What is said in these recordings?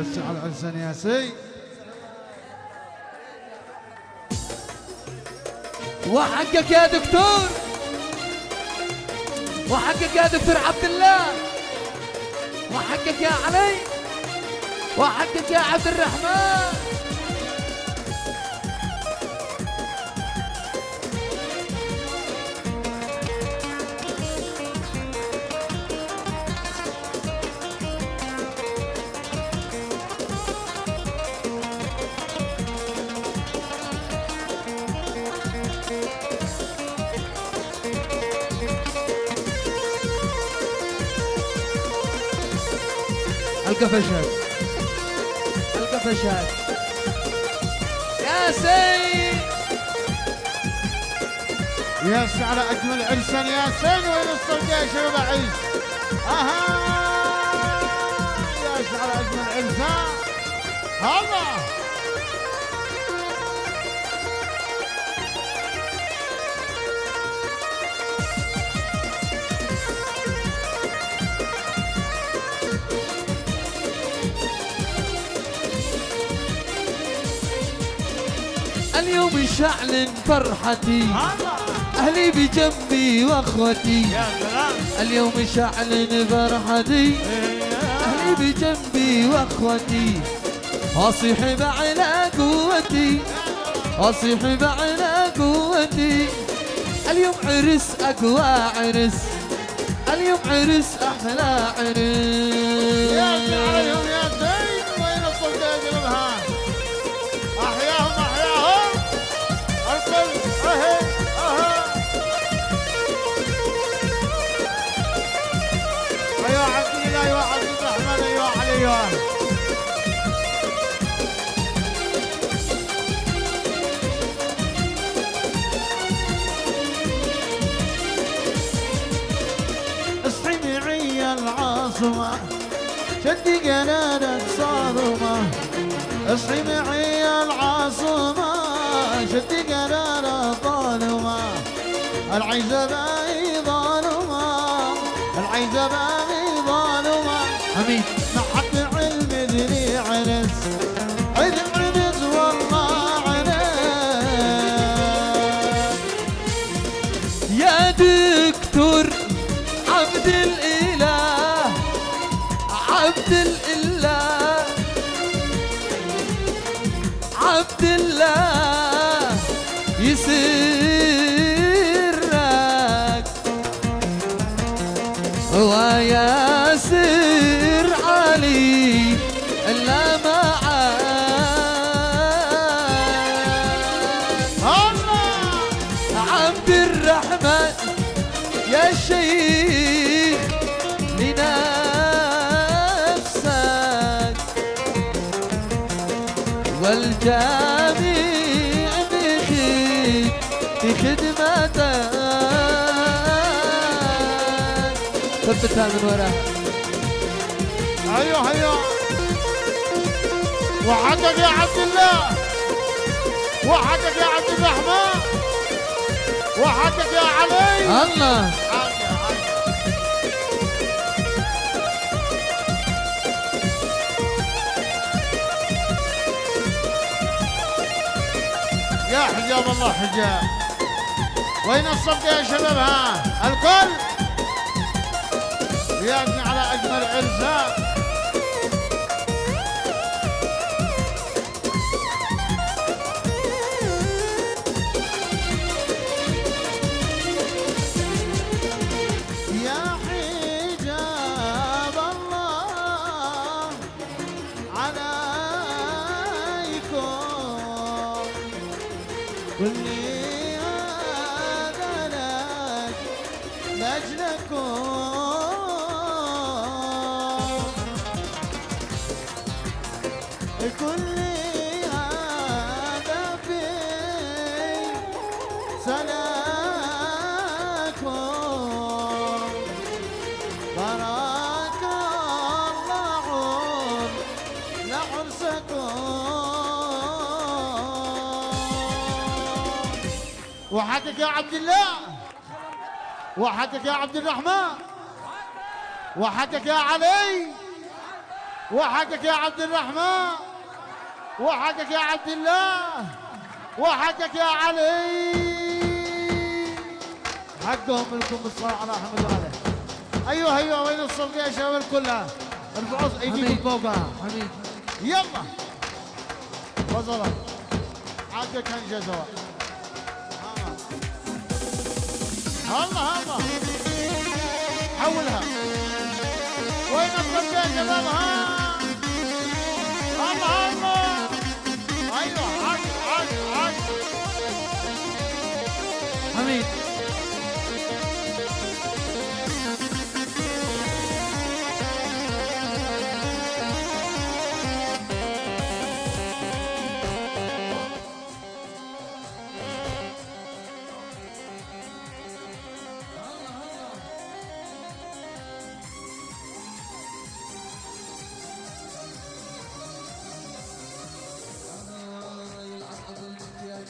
يا سي على الإنسان يا سي. وحقك يا دكتور، وحقك يا دكتور عبد الله، وحقك يا علي، وحقك يا عبد الرحمن. القفشات القفشات يا سيد، يا سي على أجمل عرسان يا سين. وين الصوت يا شباب عيش؟ أها يا سي على أجمل عرسان. الله اليوم شعل فرحتي، أهلي بجنبي وأخوتي. يا سلام. اليوم شعل فرحتي، أهلي بجنبي وأخوتي. أصيح بعلى قوتي، أصيح بعلى قوتي. اليوم عرس أقوى عرس، اليوم عرس أحلى عرس. يا سي عليهم يا زين. وين الصوت يا شباب؟ أحياهم أحياهم الكل. أهي أها. أيوة عبد الله، أيوة عبد الرحمن، أيوة علي، أيوة. اصحي معي العاصمة، شدي قنادك صارمة. اصحي معي العاصمة، شدي قنادك ظالمة. العيزة باقي ظالمة، العيزة باقي ظالمة. حميد محط علم ذري عنس، عيد عنس والله عنس. يا دكتور عبد الإله، عبد الإله، عبد الله يسرك وياسر علي إلا معاك. الله عبد الرحمن يا شيخ لنفسك، والجميع بخدمتك. ثبتها من وراها. ايوه ايوه. وحقك يا عبد الله، وحقك يا عبد الرحمن، وحقك يا علي. الله يا حجاب الله حجاب. وين الصفقة يا شباب؟ ها الكل ياتي على اجمل عرسان. يا حجاب الله عليكم، كل هذا لك لاجلكم. كل هذا في سناكم. بارك الله لعرسكم. وحدك يا عبد الله، وحدك يا عبد الرحمن، وحدك يا علي، وحقك يا عبد الرحمن، وحقك يا عبد الله، وحقك يا علي. حقهم لكم بالصلاة على أحمد وآله. أيوه أيوه، وين الصفقة يا شباب كلها؟ ارفعوا ايديكم فوقها. حميد يلا وصلت حقك انجزوا. الله الله حولها. وين الصفقة يا شباب؟ ها الله الله. ايوه عش عش عش حميد.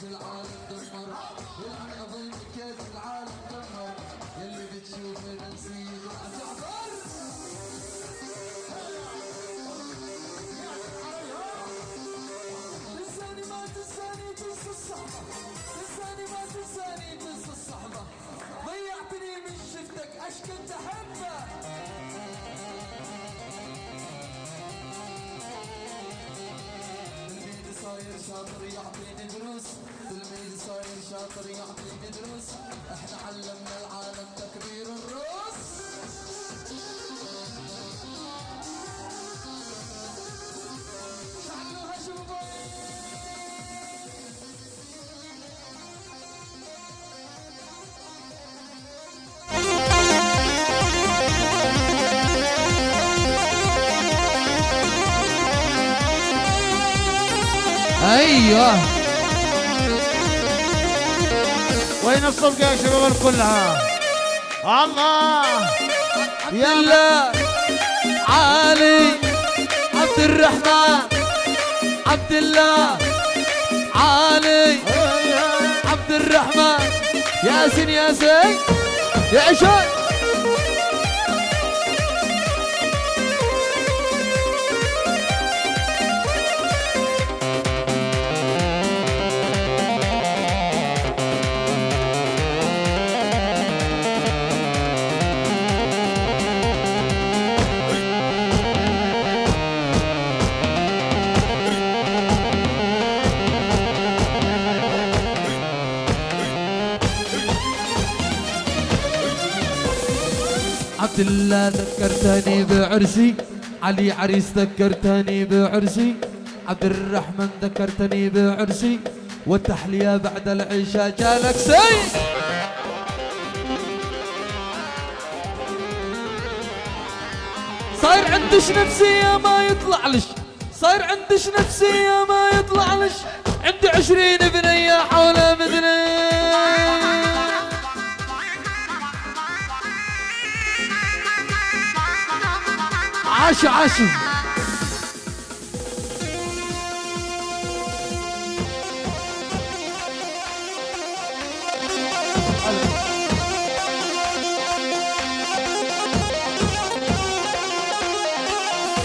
العالم دمر، يلعن اظن كيف العالم دمر، يلي بتشوف نسيت جعفر. تنساني ما تنساني تنسى الصحبة، تنساني ما تنساني تنسى الصحبة، ضيعتني من شفتك اش كنت احبه. صاير شاطر يعطيني دروس، تلميذ صاير شاطر يعطيني دروس، احنا علمنا العالم تكبير الروس. شعلوها شوفوا ايوه. وين الصفقة يا شباب كلها؟ الله عبد الله، علي، عبد الرحمن، عبد الله، علي، عبد الرحمن، ياسين ياسين يا عشان. عبد الله ذكرتني بعرسي، علي عريس ذكرتني بعرسي، عبد الرحمن ذكرتني بعرسي، والتحلية بعد العشاء جالك سي. صاير عندش نفسية ما يطلعلش، صاير عندش نفسية ما يطلعلش، عندي 20 بنية حول مدني. عاشوا عاشوا.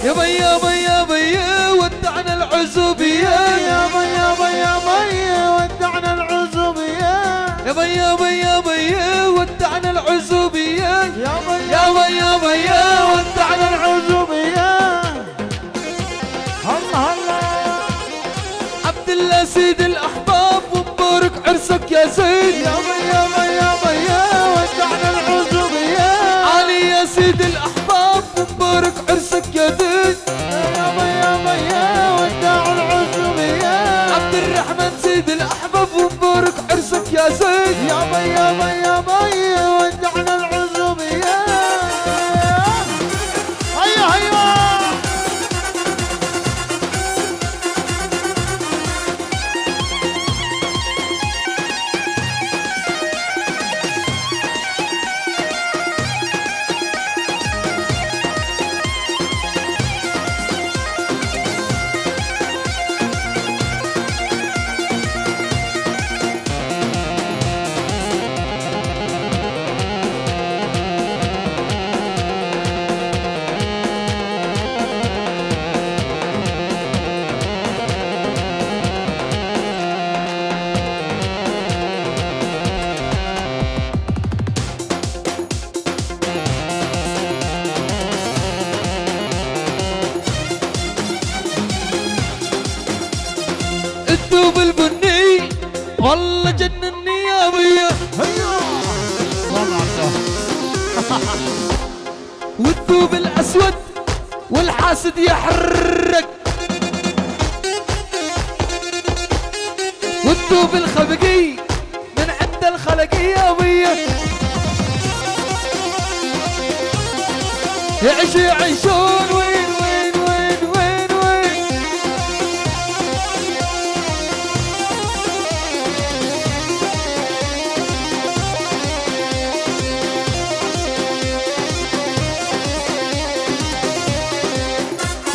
يا بي يا بي يا بي ودعنا العزوبية، يا بي يا بي يا بي ودعنا العزوبية، يا بي يا بي يا بي ودعنا العزوبية، يا بي يا بي يا بي ودعنا العزوبية. الله الله عبد الله سيد الأحباب ومبارك عرسك يا سيد، يا بي يا بي يا بي ودعنا العزوبية، علي يا سيد الأحباب ومبارك عرسك يا ديد، يا بي يا بي ودعنا العزوبية، عبد الرحمن سيد الأحباب ومبارك عرسك يا سيد، يا بي يا بي يا بي ودعنا العزوبية. هيا هيا والثوب البني والله جنني يا ابويا. هيا والله عبده. والثوب الاسود والحاسد يحرق، والثوب الخبقي من عند الخلقي يا ابويا. يعيشون وين وين وين وين وين.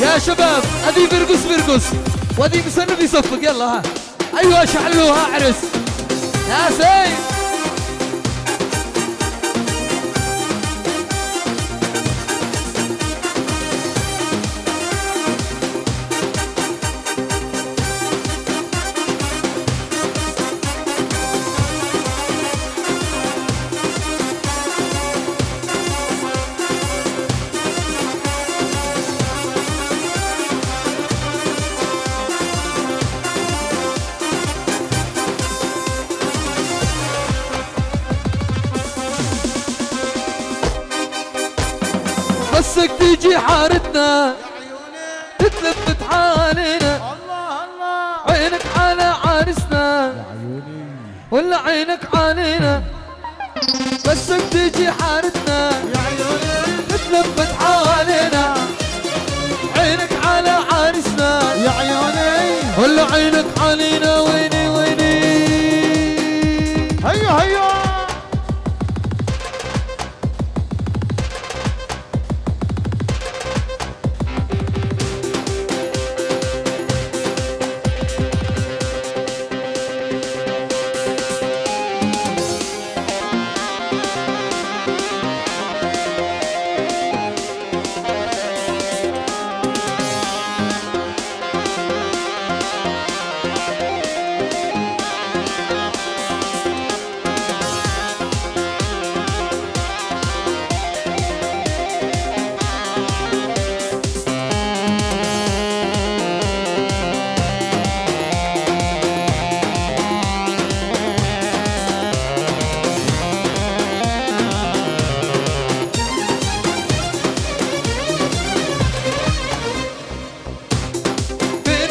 يا شباب ادي برقص وادي مسنف يصفق يلا ها. ايوه شعلوها عرس يا سيد. بسك تيجي حارتنا تتلفت حالنا، الله الله عينك على عارسنا ولا عينك علينا. بسك تيجي حارتنا يا عيوني تتلفت حالنا، عينك على عارسنا يا عيوني. ولا عينك علينا. ويني ويني. هيا هيا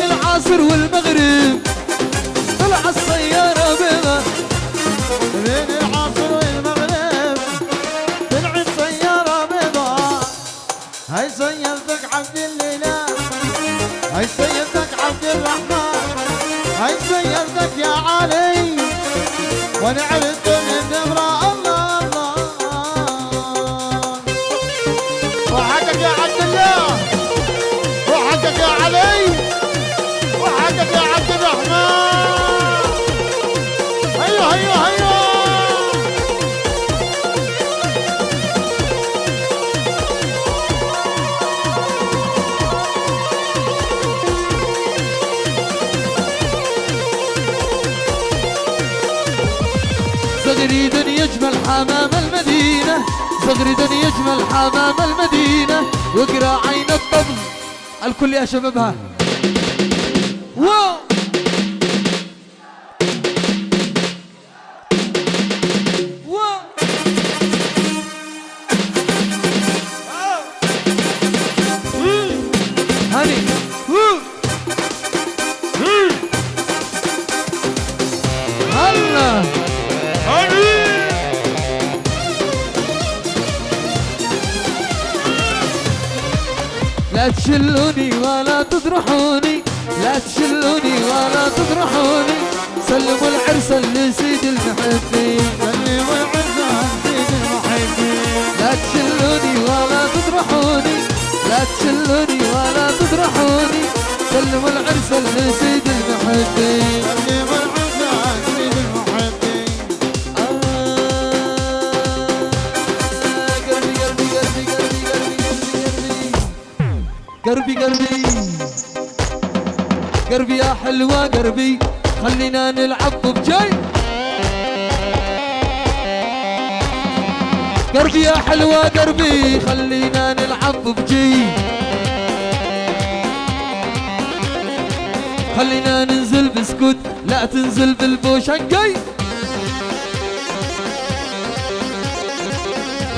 العصر والمغرب طلع السيارة بيضا. بين العصر والمغرب طلعت سيارة بيضاء. هاي سيارتك عبد الليلة، هاي سيارتك عبد الرحمن، هاي سيارتك يا علي. وانا عرفت من نمرة الله الله. وحقك يا عبد الله، وحقك يا علي، وحقك يا عبد الرحمن. هيا هيا هيا زغريد يجمل حمام المدينة، زغريد يجمل حمام المدينة، واقرا عين الطبل الكل يا شبابها. واو واو هاني هلا لا تشلوني ولا تطرحوني، لا تشلوني ولا تطرحوني. سلموا العرس لسيد المحبين، سلموا العرس لسيد المحبين. لا تشلوني ولا تطرحوني، لا تشلوني ولا تطرحوني. سلموا العرس لسيد المحبين. سلموا العرس لسيد المحبين. قلبي قلبي قلبي يا حلوة قلبي، خلينا نلعب بجاي. قلبي يا حلوة قلبي، خلينا نلعب بجي. خلينا ننزل بسكوت لا تنزل بالبوشنقي.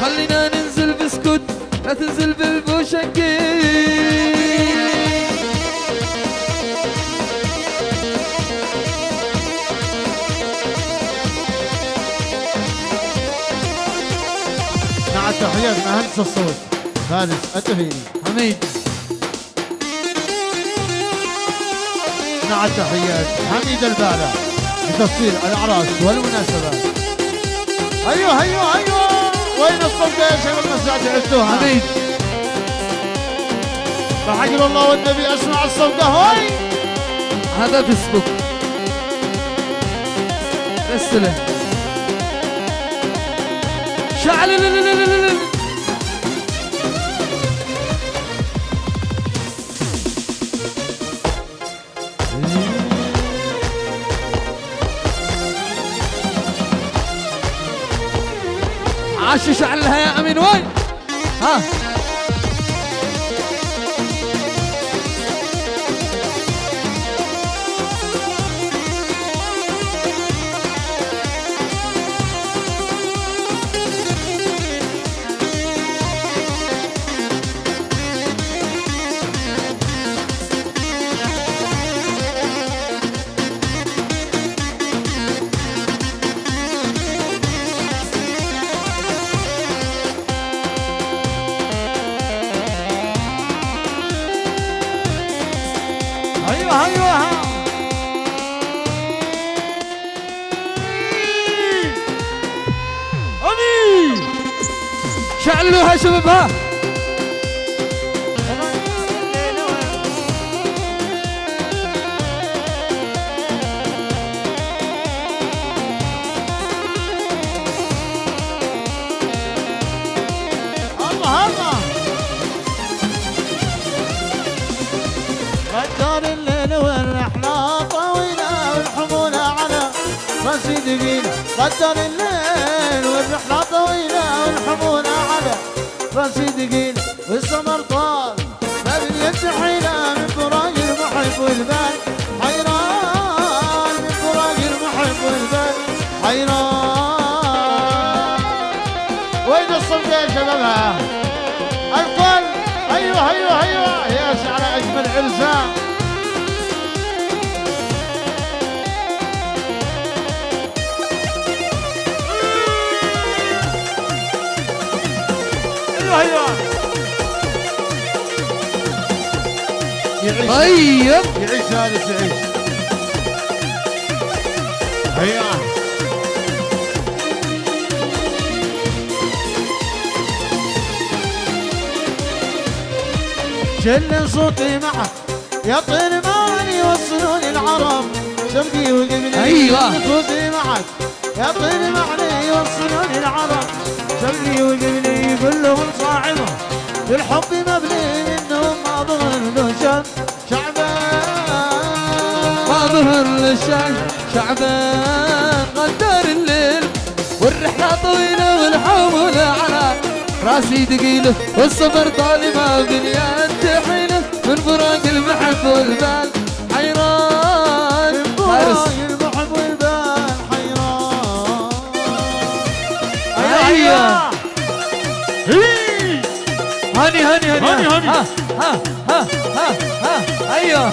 خلينا ننزل بسكوت لا تنزل بالبوشنقي. مع تحيات مهندس الصوت فارس التهيري حميد. مع تحيات حميد البالة لتفصيل الأعراس والمناسبات. أيوه أيوه أيوه وين الصوت يا شباب المساعد عدتوها حميد فحجر الله والنبي أسمع الصوت هاي. هذا فيسبوك رسله شعل عاش شعلها يا امين وين ها. أيوه أيوه أمين شعلوها شباب ها. الله الله قدر الليل والرحلة طويلة والحمولة على راسي ثقيلة. قدر الليل والرحلة طويلة والحمولة على راسي ثقيلة والسمر طال ما باليد حيلة من فراق المحب والبال حيران. من فراق المحب والبال حيران. وين الصوت يا شبابها الكل. ايوه ايوه ايوه يا على اجمل عرسان. ايوه ايوه يعيش طيب يعيش هذا يعيش. هيا شل صوتي معك يا طير ماني وصلوني العرب شرقي وقبلي. أيوة. صوتي معك يا طير معني وصلوني العرب شرقي وقبلي. يقول لهم صاحبه الحب مبني منهم ما ظهر له شعبان. ما ظهر للشعب شعبان. قدر الليل والرحلة طويلة والحمولة على راسي ثقيلة والسفر طالي ما باليد حيلة من فراق المحب والبال حيران. من فراق المحب والبال حيران. أيوة. هاني هاني هاني هاني هاني. ها ها ها ها ها ايوه.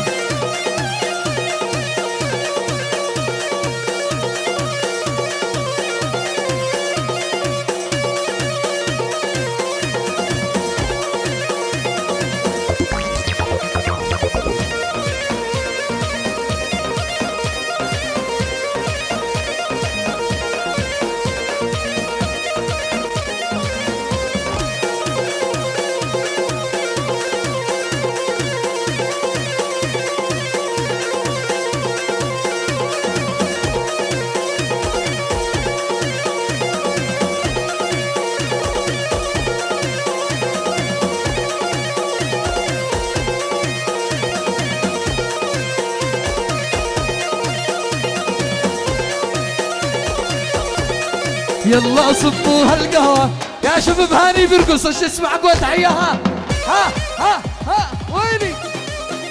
يلا صبوا هالقهوة يا شباب. هاني بيرقص ايش اسمع قوة تحية. ها ها ها ها ويني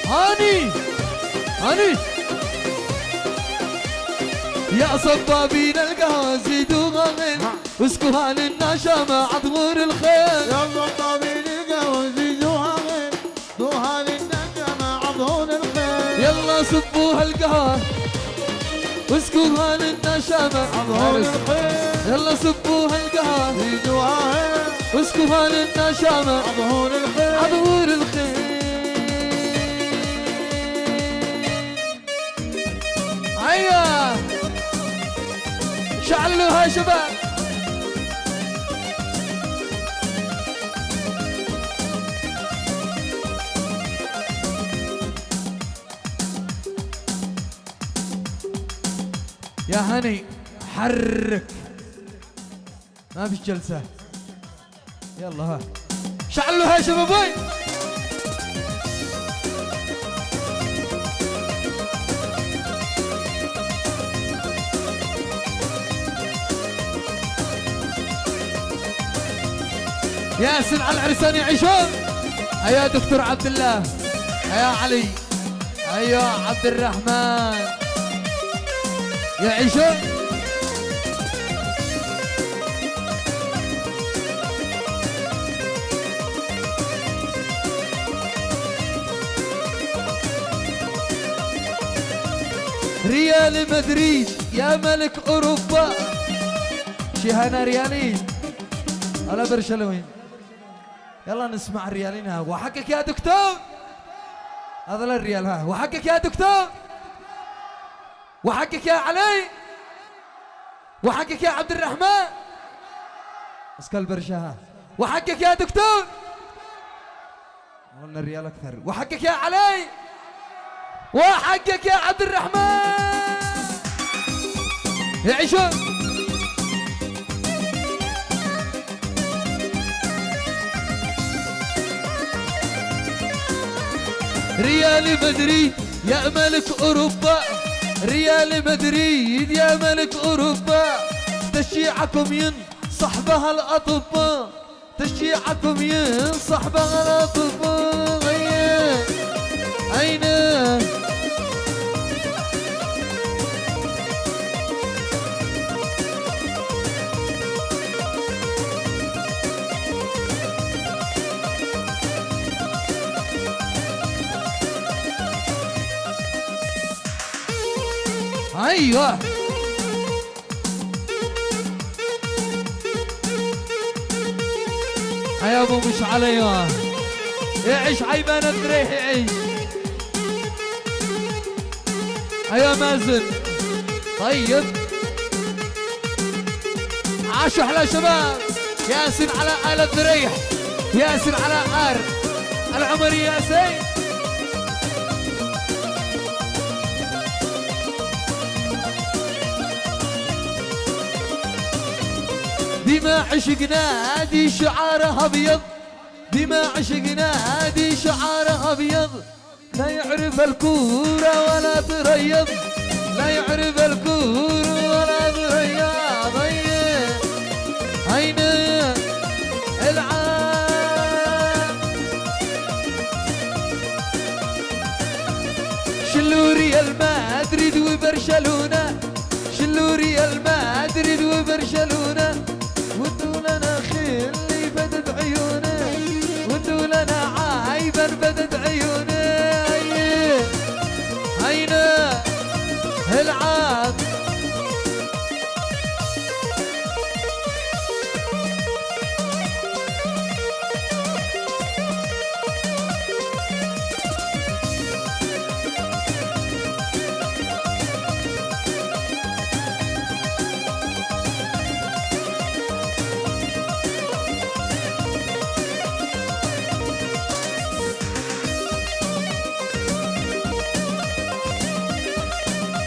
هاني هاني يا صبابين القهوة زيدوها غل واسكوها للنشامة عطغور الخيل يلا طابين القهوة زيدوها غير دوها للنجمة عضون الخيل يلا صبوها القهوة واسكوها للنشامة عضون الخيل يلا صبوها القهوة زيدوها غير واسكوها للنشامة عضون الخيل عطغور الخيل هيا شعلوها يا شباب يا هني حرك ما فيش جلسة يلا ها شعلوها يا شبابوي ياسن على العرسان يعيشون هيا دكتور عبد الله هيا علي هيا عبد الرحمن يعيشون ريال مدريد يا ملك اوروبا شهنا ريالين على برشلونة يلا نسمع الريالين ها وحقك يا دكتور هذا الريال ها وحقك يا دكتور وحقك يا علي وحقك يا عبد الرحمن اسكال برشا ها وحقك يا دكتور قلنا الريال اكثر وحقك يا علي وحقك يا عبد الرحمن يعيشون ريال مدريد يا ملك اوروبا ريال مدريد يا ملك اوروبا تشييعكم ينصح بها الاطباء تشييعكم ينصح بها الاطباء اين ايوه يا ابو مش عليا يعيش عيبان الدريح يعيش يا مازن طيب عاشوا احلى شباب ياسين على آل الدريح ياسين على آر العمري ياسين بما عشقنا دي شعارها ابيض بما عشقنا دي شعارها ابيض لا يعرف الكورة ولا تريض لا يعرف الكورة ولا تريض أين العام شلوا ريال مدريد وبرشلونة شلوا ريال مدريد وبرشلونة وانتو لنا خلي بدت عيونه وانتو لنا عايبا بدت عيونه أين العام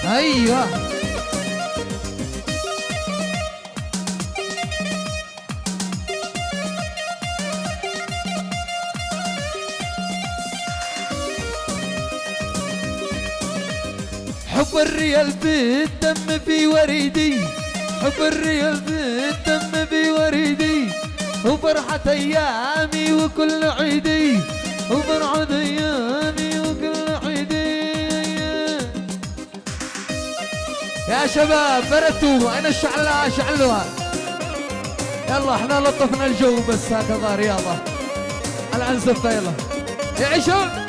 ايوه حب الريال بالدم في وريدي حب الريال بالدم في وريدي وفرحة ايامي وكل عيدي وفرحة ايامي وكل عيدي يا شباب بردتوا اين الشعلة شعلوها. يلا احنا لطفنا الجو بس هكذا رياضة. العنزفة يلا يعيشوا.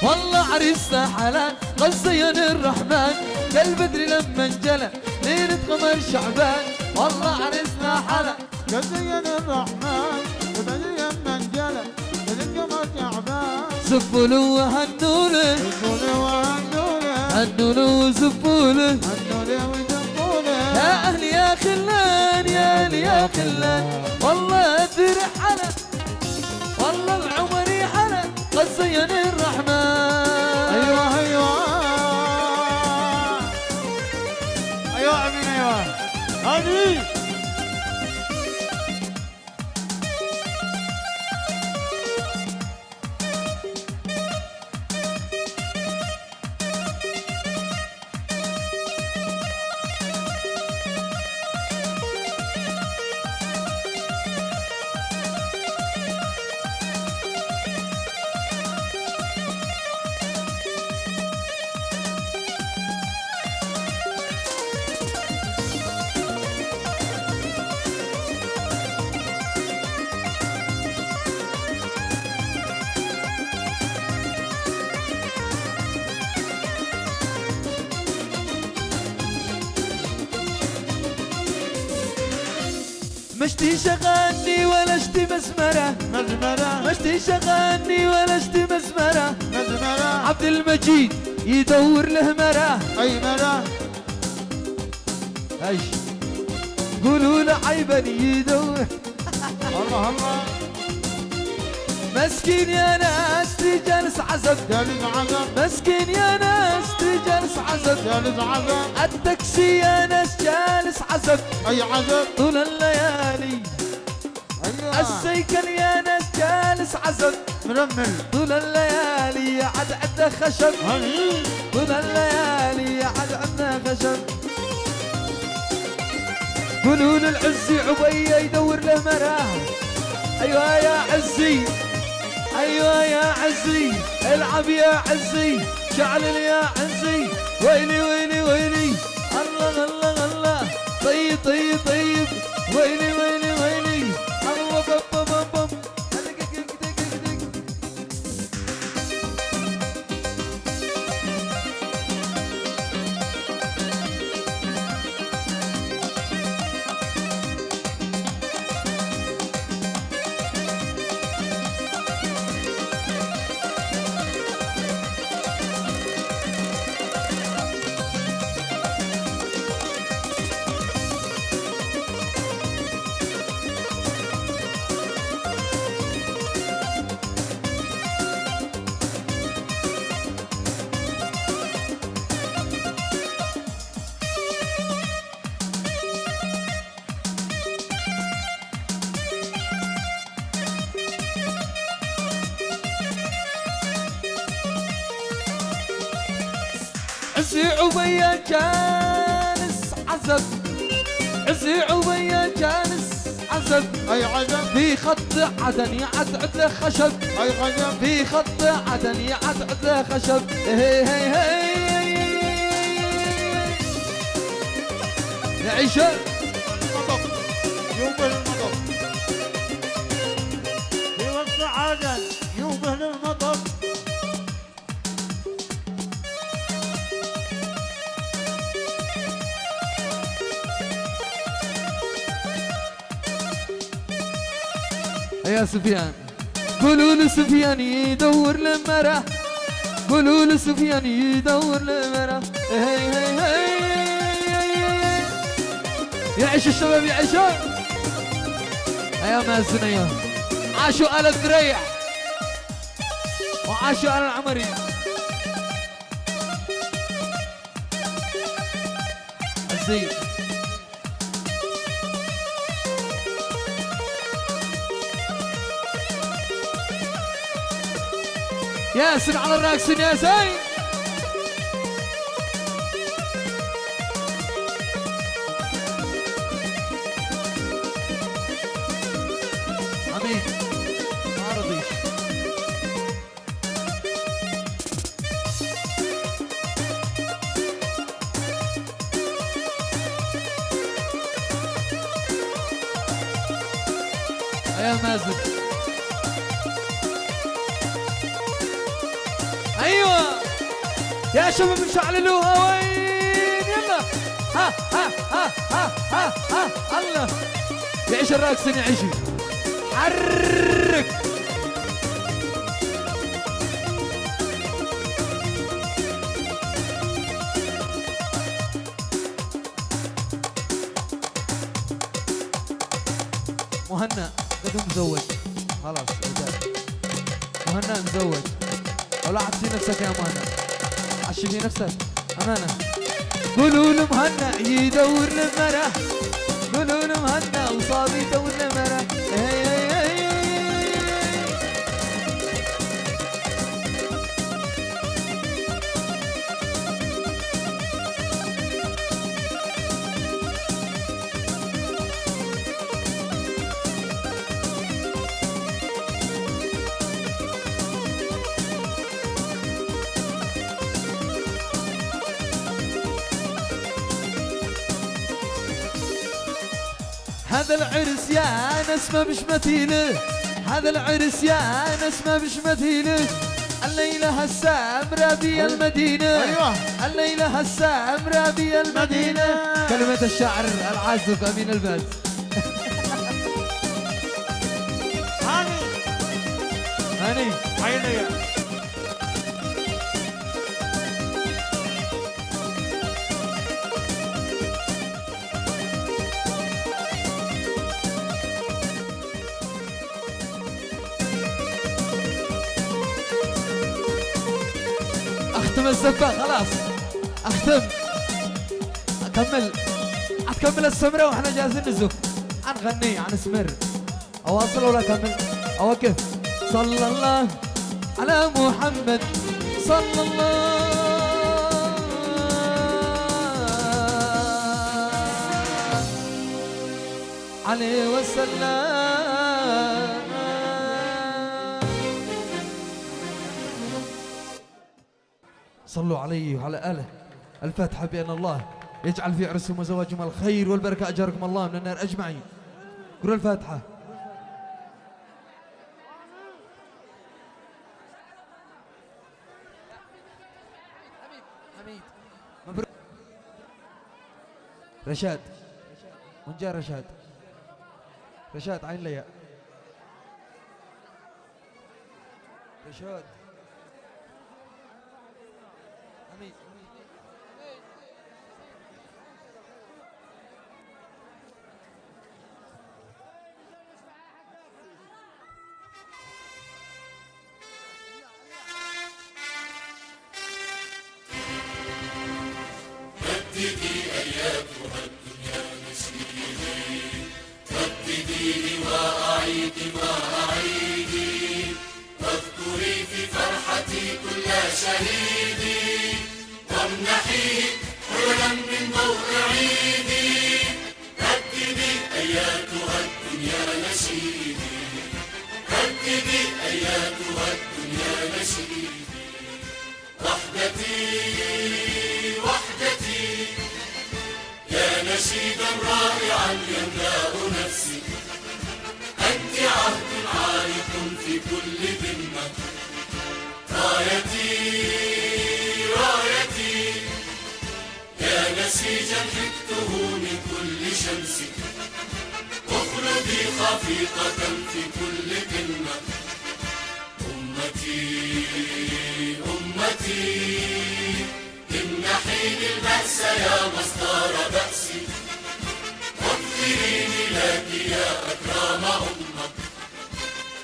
والله عريسنا حلال غزين الرحمن كالبدر لما انجلى ليلة قمر شعبان. والله عريسنا حلال كزين الرحمن وبدي من جلى القمر تعبان. زفوا له وهنوا له زفوا وهنوا له هنوا له وزفوا له هنوا له وزفوا له. يا اهلي يا خلان يا اهلي يا خلان. والله الدرع حلا والله العمري حلا قد زين الرحمن. ايوه ايوه ايوه امين ايوه هذه. مشتي شغالني ولا اشتي مزمرة مزمرة مشتي شغالني ولا اشتي مزمرة. مزمرة عبد المجيد يدور له مرة. اي مرة ايش قولوا له عيبا يدور. الله الله. مسكين يا ناس جالس عزب جالس عزب مسكين يا ناس جالس عزب. جالس عزب التاكسي يا ناس جالس عزب اي عزب. طول الليالي. ايوه السيكل يا ناس جالس عزب مرمل. طول الليالي عد عد خشب هني طول الليالي عد عد خشب. قولوا للعزي عبيه يدور له مراه. ايوه يا عزي ايوه يا عزي العب يا عزي شعل يا عزي. ويلي ويلي ويلي الله الله الله طيب طيب طيب ويلي ويلي ويلي الله بب بب بب. عزي عبيه جالس عزب عزي عبيه جالس عزب. اي عزب في خط عدن يعد له خشب اي عزب. في خط عدن يعد له خشب. هي هي هي يعيش المطر يوبه المطر في وسط عدن يوبه المطر. يا سفيان قولوا لسفيان يدور لمرة. قولوا لسفيان يدور لمرة. هي هي هي يعيش الشباب يعيشون. يا مازنية عاشوا آل الذريع وعاشوا آل العمري. الزين ياسر على الراقصين يا زين. امين يا مازن. ايوه يا شباب شعللوها وين يلا. ها ها ها ها ها ها الله يعيش الراقصين يعيشوا. حرك مهنا قد مزوج خلاص. مهنا مزوج ولا عطي نفسك يا مهنا عشبي نفسك امانه. قولوا لمهنا يدور لمره. قولوا لمهنا وصابي يدور لمره. هذا العرس يا ناس ما بش مثيله. هذا العرس يا ناس ما بش مثيله. الليلة هسا مرابي المدينة. ايوه الليلة هسا مرابي المدينة. كلمة الشاعر العازف أمين الباز. هاني عيني اختم الزفة خلاص. اختم اكمل. هتكمل السمرة واحنا جاهزين نزف. هنغني هنسمر. اواصل ولا اكمل؟ اوقف. صلى الله على محمد صلى الله عليه وسلم. صلوا عليه وعلى آله. الفاتحة بأن الله يجعل في عرسهم وزواجهم الخير والبركة. أجركم الله من النار أجمعين. قولوا الفاتحة. مبروك. رشاد من جاء رشاد؟ رشاد عين ليا. رشاد حميد. رددي أياتها الدنيا نسيني. رددي وأعيدي وأعيدي. واذكري في فرحتي كل شهيدي. وامنحيه حللا من ضوء عيدي. رددي أياتها الدنيا نشيدي. رددي أياتها الدنيا نشيدي. وحدتي وحدتي يا نشيدا رائعا يملأ نفسي. أنت عهد عالق في كل ذمة. رايتي رايتي يا نسيجا حكته من كل شمس. اخلدي خفيقة في كل كلمة. أمتي أمتي امنحيني البأس يا مصدر بأسي. واغفريني لك يا أكرم أمة.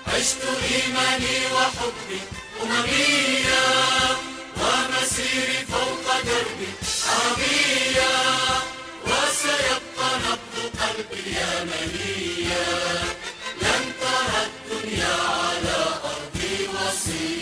عشت إيماني وحبي أمميا. ومسيري فوق دربي عربيا. وسيبقى نبض قلبي يمنيا. لن ترى الدنيا على أرضي وصيا.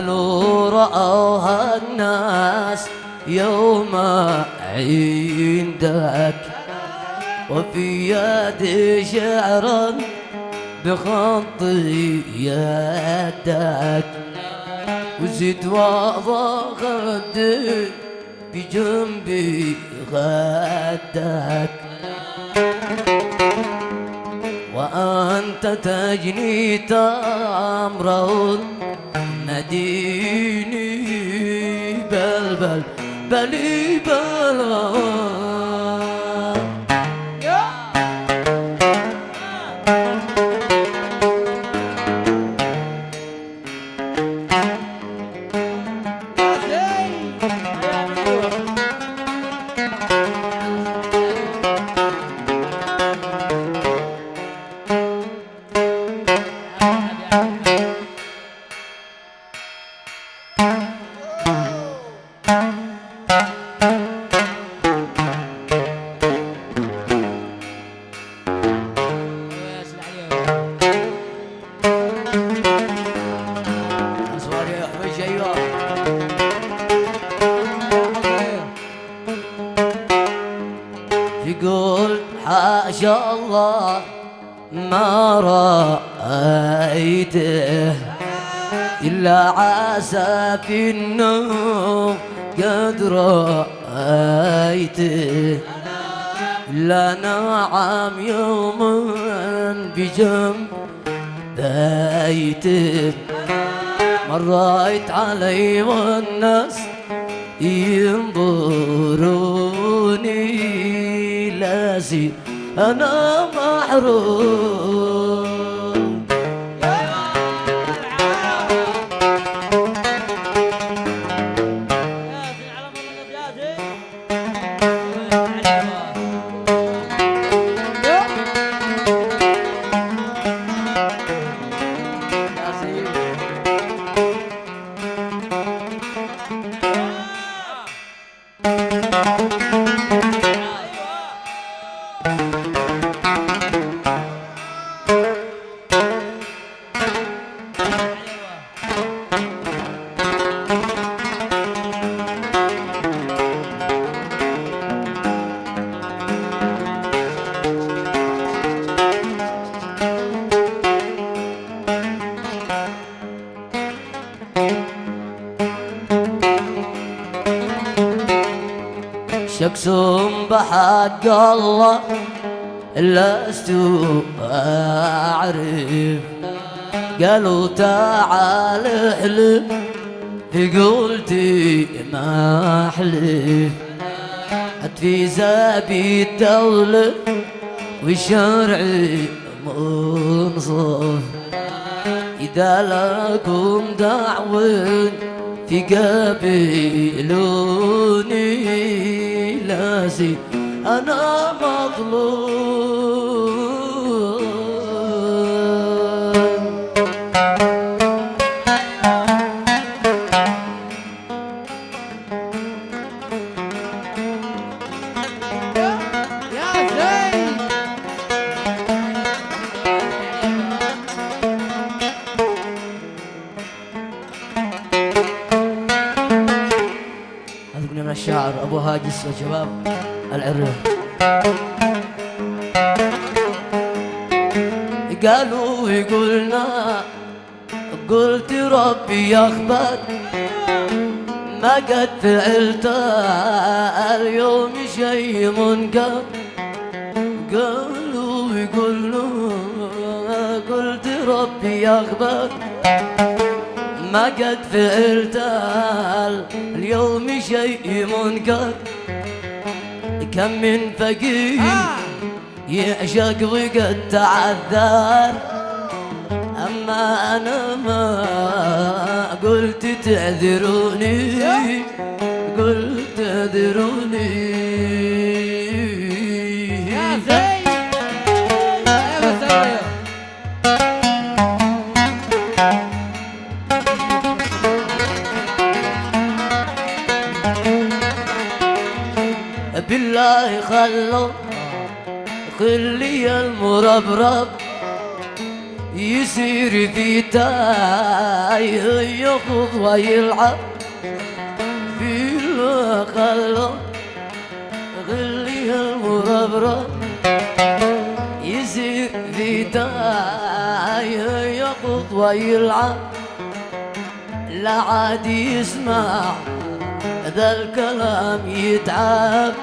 لو رأوها الناس يوم عندك وفي يدي شعرا بخط يدك وزيد واضع خدي بجنبي غدك وأنت تجني تمر ناديني بلبل بلي بلغ يقول حاشا الله ما رأيته إلا عسى في النوم قد رأيته إلا نعم يوما بجنب بيته مريت علي والناس ينظروني لازم أنا محروم شكسهم بحق الله لست أعرف قالوا تعال احلف قلتي ما أحلف في زابي الدولة وشرعي منصف إذا لكم دعوة في قبيلوني لازم أنا مظلوم من الشاعر أبو هاجس وشباب العرة قالوا يقولنا قلت ربي يخبر ما قد فعلت اليوم شيء منكر قالوا يقولنا قلت ربي يخبر ما قد فعلت اليوم شيء منكر كم من فقير يعشق وقد تعذر أما أنا ما قلت تعذروني قلت تعذروني يا زين يا مساء بالله خلي المربرب يسير في تايه يخوض ويلعب في الخلق غلي المربرب يسير في تايه يخوض ويلعب لا عاد يسمع ذا الكلام يتعب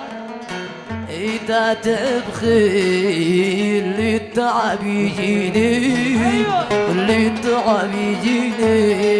إذا تبخيل للتعب يجيني للتعب يجيني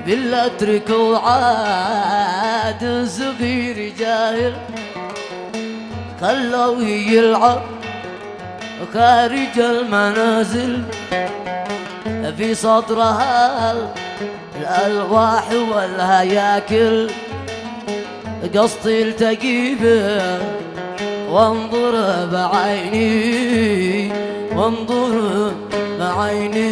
بالله اتركوا عاد صغير جاهل خلوه يلعب خارج المنازل في صدرها الألواح والهياكل قصدي التقي به وانظر بعيني وانظر بعيني